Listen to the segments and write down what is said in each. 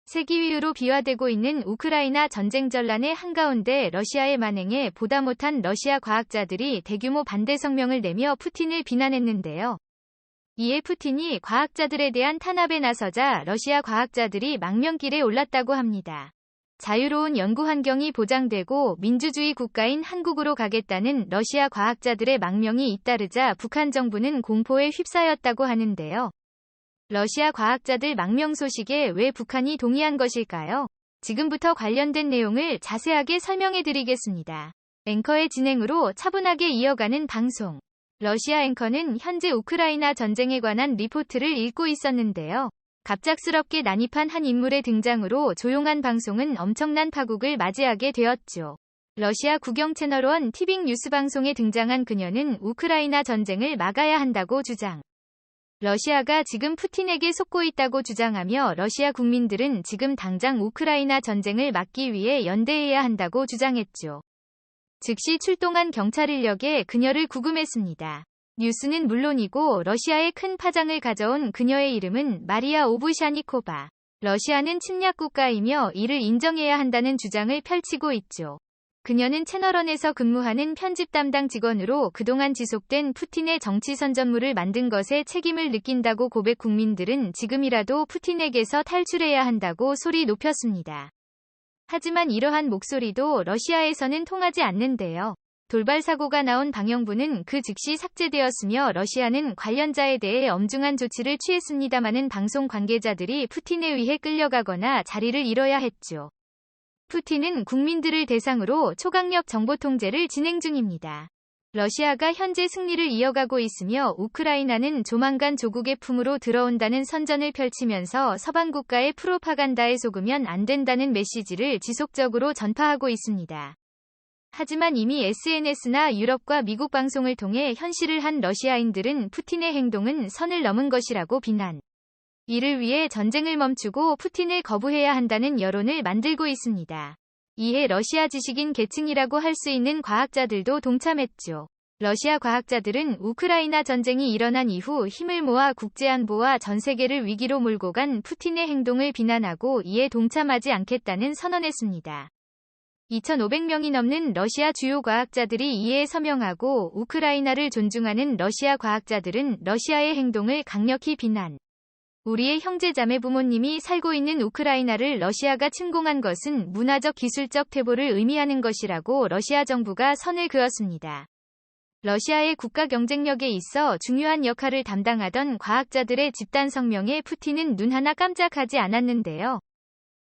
세기위유로 비화되고 있는 우크라이나 전쟁 전란의 한가운데 러시아의 만행에 보다 못한 러시아 과학자들이 대규모 반대 성명을 내며 푸틴을 비난했는데요. 이에 푸틴이 과학자들에 대한 탄압에 나서자 러시아 과학자들이 망명길에 올랐다고 합니다. 자유로운 연구 환경이 보장되고 민주주의 국가인 한국으로 가겠다는 러시아 과학자들의 망명이 잇따르자 북한 정부는 공포에 휩싸였다고 하는데요. 러시아 과학자들 망명 소식에 왜 북한이 동의한 것일까요? 지금부터 관련된 내용을 자세하게 설명해 드리겠습니다. 앵커의 진행으로 차분하게 이어가는 방송. 러시아 앵커는 현재 우크라이나 전쟁에 관한 리포트를 읽고 있었는데요. 갑작스럽게 난입한 한 인물의 등장으로 조용한 방송은 엄청난 파국을 맞이하게 되었죠. 러시아 국영 채널1 티빙 뉴스 방송에 등장한 그녀는 우크라이나 전쟁을 막아야 한다고 주장. 러시아가 지금 푸틴에게 속고 있다고 주장하며 러시아 국민들은 지금 당장 우크라이나 전쟁을 막기 위해 연대해야 한다고 주장했죠. 즉시 출동한 경찰 인력에 그녀를 구금했습니다. 뉴스는 물론이고 러시아에 큰 파장을 가져온 그녀의 이름은 마리아 오브샤니코바. 러시아는 침략 국가이며 이를 인정해야 한다는 주장을 펼치고 있죠. 그녀는 채널1에서 근무하는 편집 담당 직원으로 그동안 지속된 푸틴의 정치 선전물을 만든 것에 책임을 느낀다고 고백. 국민들은 지금이라도 푸틴에게서 탈출해야 한다고 소리 높였습니다. 하지만 이러한 목소리도 러시아에서는 통하지 않는데요. 돌발 사고가 나온 방영부는 그 즉시 삭제되었으며 러시아는 관련자에 대해 엄중한 조치를 취했습니다마는 방송 관계자들이 푸틴에 의해 끌려가거나 자리를 잃어야 했죠. 푸틴은 국민들을 대상으로 초강력 정보 통제를 진행 중입니다. 러시아가 현재 승리를 이어가고 있으며 우크라이나는 조만간 조국의 품으로 들어온다는 선전을 펼치면서 서방 국가의 프로파간다에 속으면 안 된다는 메시지를 지속적으로 전파하고 있습니다. 하지만 이미 SNS나 유럽과 미국 방송을 통해 현실을 한 러시아인들은 푸틴의 행동은 선을 넘은 것이라고 비난. 이를 위해 전쟁을 멈추고 푸틴을 거부해야 한다는 여론을 만들고 있습니다. 이에 러시아 지식인 계층이라고 할 수 있는 과학자들도 동참했죠. 러시아 과학자들은 우크라이나 전쟁이 일어난 이후 힘을 모아 국제안보와 전 세계를 위기로 몰고 간 푸틴의 행동을 비난하고 이에 동참하지 않겠다는 선언했습니다. 2,500명이 넘는 러시아 주요 과학자들이 이에 서명하고 우크라이나를 존중하는 러시아 과학자들은 러시아의 행동을 강력히 비난. 우리의 형제자매 부모님이 살고 있는 우크라이나를 러시아가 침공한 것은 문화적 기술적 퇴보를 의미하는 것이라고 러시아 정부가 선을 그었습니다. 러시아의 국가 경쟁력에 있어 중요한 역할을 담당하던 과학자들의 집단 성명에 푸틴은 눈 하나 깜짝하지 않았는데요.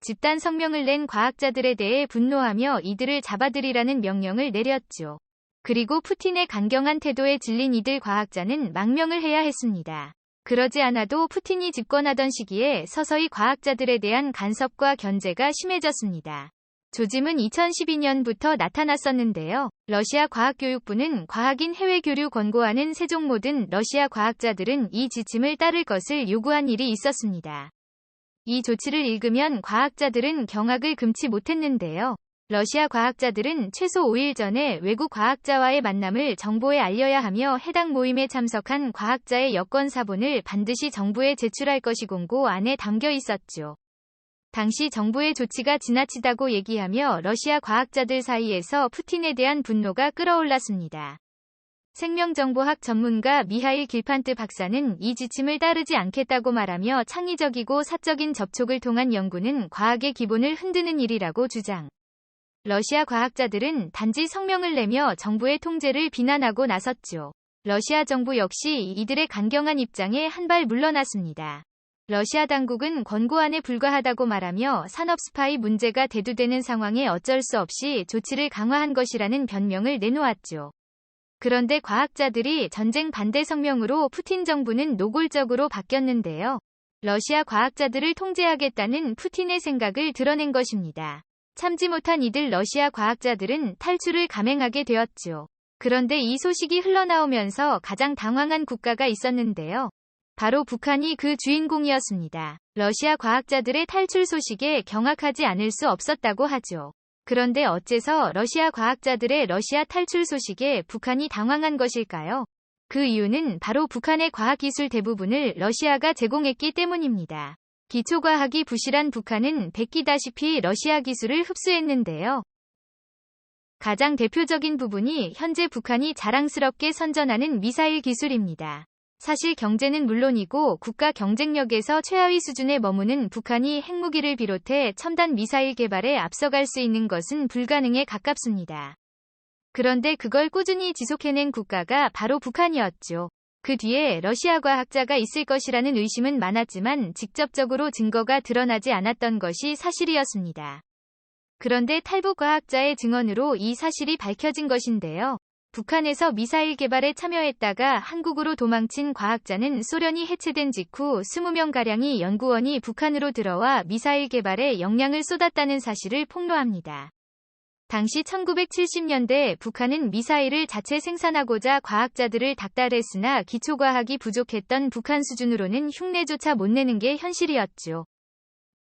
집단 성명을 낸 과학자들에 대해 분노하며 이들을 잡아들이라는 명령을 내렸죠. 그리고 푸틴의 강경한 태도에 질린 이들 과학자는 망명을 해야 했습니다. 그러지 않아도 푸틴이 집권하던 시기에 서서히 과학자들에 대한 간섭과 견제가 심해졌습니다. 조짐은 2012년부터 나타났었는데요. 러시아 과학교육부는 과학인 해외 교류 권고하는 세종 모든 러시아 과학자들은 이 지침을 따를 것을 요구한 일이 있었습니다. 이 조치를 읽으면 과학자들은 경악을 금치 못했는데요. 러시아 과학자들은 최소 5일 전에 외국 과학자와의 만남을 정부에 알려야 하며 해당 모임에 참석한 과학자의 여권 사본을 반드시 정부에 제출할 것이 공고 안에 담겨 있었죠. 당시 정부의 조치가 지나치다고 얘기하며 러시아 과학자들 사이에서 푸틴에 대한 분노가 끌어올랐습니다. 생명정보학 전문가 미하일 길판트 박사는 이 지침을 따르지 않겠다고 말하며 창의적이고 사적인 접촉을 통한 연구는 과학의 기본을 흔드는 일이라고 주장. 러시아 과학자들은 단지 성명을 내며 정부의 통제를 비난하고 나섰죠. 러시아 정부 역시 이들의 강경한 입장에 한 발 물러났습니다. 러시아 당국은 권고안에 불과하다고 말하며 산업 스파이 문제가 대두되는 상황에 어쩔 수 없이 조치를 강화한 것이라는 변명을 내놓았죠. 그런데 과학자들이 전쟁 반대 성명으로 푸틴 정부는 노골적으로 바뀌었는데요. 러시아 과학자들을 통제하겠다는 푸틴의 생각을 드러낸 것입니다. 참지 못한 이들 러시아 과학자들은 탈출을 감행하게 되었죠. 그런데 이 소식이 흘러나오면서 가장 당황한 국가가 있었는데요. 바로 북한이 그 주인공이었습니다. 러시아 과학자들의 탈출 소식에 경악하지 않을 수 없었다고 하죠. 그런데 어째서 러시아 과학자들의 러시아 탈출 소식에 북한이 당황한 것일까요? 그 이유는 바로 북한의 과학기술 대부분을 러시아가 제공했기 때문입니다. 기초과학이 부실한 북한은 베끼다시피 러시아 기술을 흡수했는데요. 가장 대표적인 부분이 현재 북한이 자랑스럽게 선전하는 미사일 기술입니다. 사실 경제는 물론이고 국가 경쟁력에서 최하위 수준에 머무는 북한이 핵무기를 비롯해 첨단 미사일 개발에 앞서갈 수 있는 것은 불가능에 가깝습니다. 그런데 그걸 꾸준히 지속해낸 국가가 바로 북한이었죠. 그 뒤에 러시아 과학자가 있을 것이라는 의심은 많았지만 직접적으로 증거가 드러나지 않았던 것이 사실이었습니다. 그런데 탈북 과학자의 증언으로 이 사실이 밝혀진 것인데요. 북한에서 미사일 개발에 참여했다가 한국으로 도망친 과학자는 소련이 해체된 직후 20명가량의 연구원이 북한으로 들어와 미사일 개발에 역량을 쏟았다는 사실을 폭로합니다. 당시 1970년대 북한은 미사일을 자체 생산하고자 과학자들을 닥달했으나 기초과학이 부족했던 북한 수준으로는 흉내조차 못 내는 게 현실이었죠.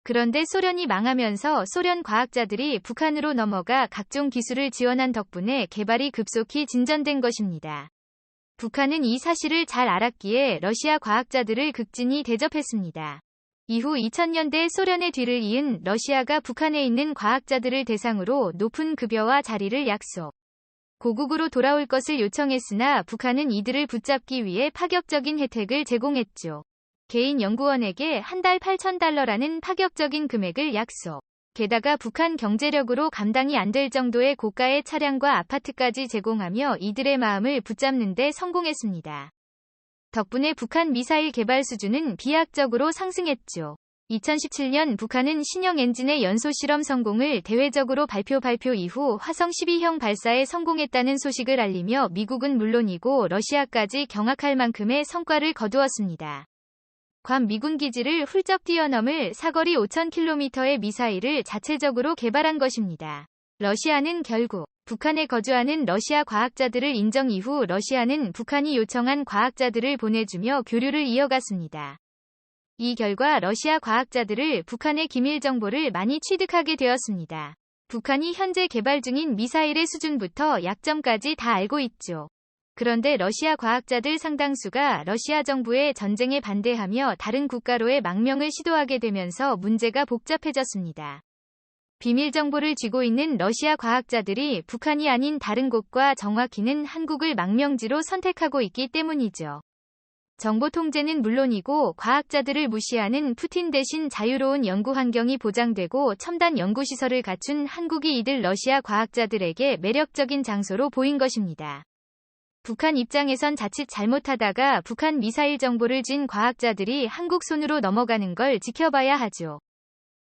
그런데 소련이 망하면서 소련 과학자들이 북한으로 넘어가 각종 기술을 지원한 덕분에 개발이 급속히 진전된 것입니다. 북한은 이 사실을 잘 알았기에 러시아 과학자들을 극진히 대접했습니다. 이후 2000년대 소련의 뒤를 이은 러시아가 북한에 있는 과학자들을 대상으로 높은 급여와 자리를 약속, 고국으로 돌아올 것을 요청했으나 북한은 이들을 붙잡기 위해 파격적인 혜택을 제공했죠. 개인 연구원에게 한 달 $8,000라는 파격적인 금액을 약속. 게다가 북한 경제력으로 감당이 안 될 정도의 고가의 차량과 아파트까지 제공하며 이들의 마음을 붙잡는 데 성공했습니다. 덕분에 북한 미사일 개발 수준은 비약적으로 상승했죠. 2017년 북한은 신형 엔진의 연소 실험 성공을 대외적으로 발표 이후 화성 12형 발사에 성공했다는 소식을 알리며 미국은 물론이고 러시아까지 경악할 만큼의 성과를 거두었습니다. 괌 미군 기지를 훌쩍 뛰어넘을 사거리 5,000km의 미사일을 자체적으로 개발한 것입니다. 러시아는 결국 북한에 거주하는 러시아 과학자들을 인정 이후 러시아는 북한이 요청한 과학자들을 보내주며 교류를 이어갔습니다. 이 결과 러시아 과학자들을 북한의 기밀 정보를 많이 취득하게 되었습니다. 북한이 현재 개발 중인 미사일의 수준부터 약점까지 다 알고 있죠. 그런데 러시아 과학자들 상당수가 러시아 정부의 전쟁에 반대하며 다른 국가로의 망명을 시도하게 되면서 문제가 복잡해졌습니다. 비밀 정보를 쥐고 있는 러시아 과학자들이 북한이 아닌 다른 곳과 정확히는 한국을 망명지로 선택하고 있기 때문이죠. 정보 통제는 물론이고 과학자들을 무시하는 푸틴 대신 자유로운 연구 환경이 보장되고 첨단 연구시설을 갖춘 한국이 이들 러시아 과학자들에게 매력적인 장소로 보인 것입니다. 북한 입장에선 자칫 잘못하다가 북한 미사일 정보를 쥔 과학자들이 한국 손으로 넘어가는 걸 지켜봐야 하죠.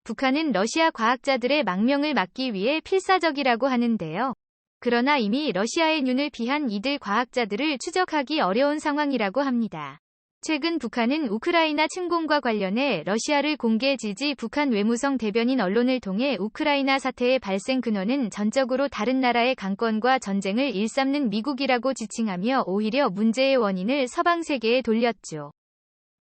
북한은 러시아 과학자들의 망명을 막기 위해 필사적이라고 하는데요. 그러나 이미 러시아의 눈을 피한 이들 과학자들을 추적하기 어려운 상황이라고 합니다. 최근 북한은 우크라이나 침공과 관련해 러시아를 공개 지지 북한 외무성 대변인 언론을 통해 우크라이나 사태의 발생 근원은 전적으로 다른 나라의 강권과 전쟁을 일삼는 미국이라고 지칭하며 오히려 문제의 원인을 서방 세계에 돌렸죠.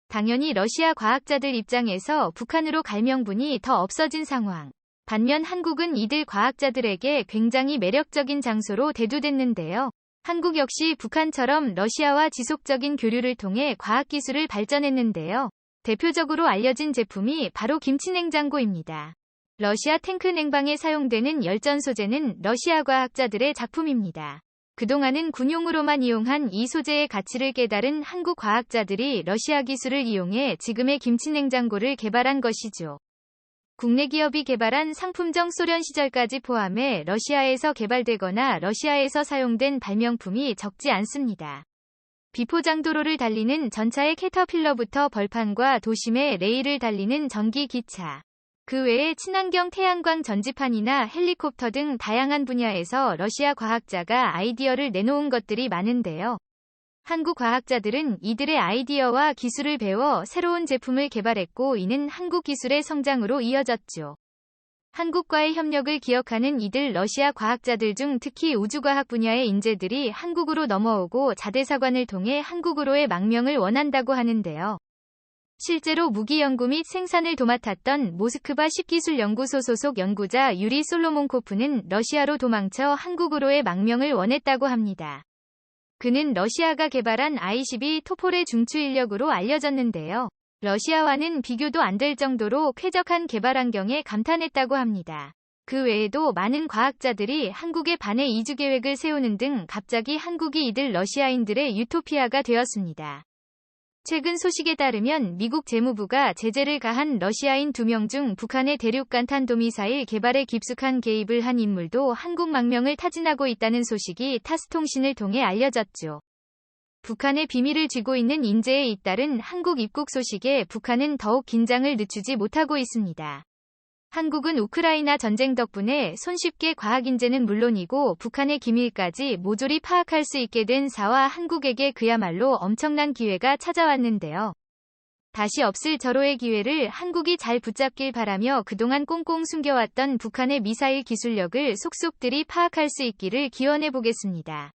당연히 러시아 과학자들 입장에서 북한으로 갈 명분이 더 없어진 상황. 반면 한국은 이들 과학자들에게 굉장히 매력적인 장소로 대두됐는데요. 한국 역시 북한처럼 러시아와 지속적인 교류를 통해 과학기술을 발전했는데요. 대표적으로 알려진 제품이 바로 김치냉장고입니다. 러시아 탱크 냉방에 사용되는 열전 소재는 러시아 과학자들의 작품입니다. 그동안은 군용으로만 이용한 이 소재의 가치를 깨달은 한국 과학자들이 러시아 기술을 이용해 지금의 김치냉장고를 개발한 것이죠. 국내 기업이 개발한 상품정 소련 시절까지 포함해 러시아에서 개발되거나 러시아에서 사용된 발명품이 적지 않습니다. 비포장도로를 달리는 전차의 캐터필러부터 벌판과 도심의 레일을 달리는 전기기차, 그 외에 친환경 태양광 전지판이나 헬리콥터 등 다양한 분야에서 러시아 과학자가 아이디어를 내놓은 것들이 많은데요. 한국 과학자들은 이들의 아이디어와 기술을 배워 새로운 제품을 개발했고 이는 한국 기술의 성장으로 이어졌죠. 한국과의 협력을 기억하는 이들 러시아 과학자들 중 특히 우주과학 분야의 인재들이 한국으로 넘어오고 자대사관을 통해 한국으로의 망명을 원한다고 하는데요. 실제로 무기 연구 및 생산을 도맡았던 모스크바 10기술연구소 소속 연구자 유리 솔로몬코프는 러시아로 도망쳐 한국으로의 망명을 원했다고 합니다. 그는 러시아가 개발한 I-12 토폴의 중추 인력으로 알려졌는데요. 러시아와는 비교도 안 될 정도로 쾌적한 개발 환경에 감탄했다고 합니다. 그 외에도 많은 과학자들이 한국에 반해 이주 계획을 세우는 등 갑자기 한국이 이들 러시아인들의 유토피아가 되었습니다. 최근 소식에 따르면 미국 재무부가 제재를 가한 러시아인 2명 중 북한의 대륙간 탄도미사일 개발에 깊숙한 개입을 한 인물도 한국 망명을 타진하고 있다는 소식이 타스통신을 통해 알려졌죠. 북한의 비밀을 쥐고 있는 인재에 잇따른 한국 입국 소식에 북한은 더욱 긴장을 늦추지 못하고 있습니다. 한국은 우크라이나 전쟁 덕분에 손쉽게 과학 인재는 물론이고 북한의 기밀까지 모조리 파악할 수 있게 된 사와 한국에게 그야말로 엄청난 기회가 찾아왔는데요. 다시 없을 절호의 기회를 한국이 잘 붙잡길 바라며 그동안 꽁꽁 숨겨왔던 북한의 미사일 기술력을 속속들이 파악할 수 있기를 기원해 보겠습니다.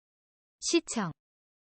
시청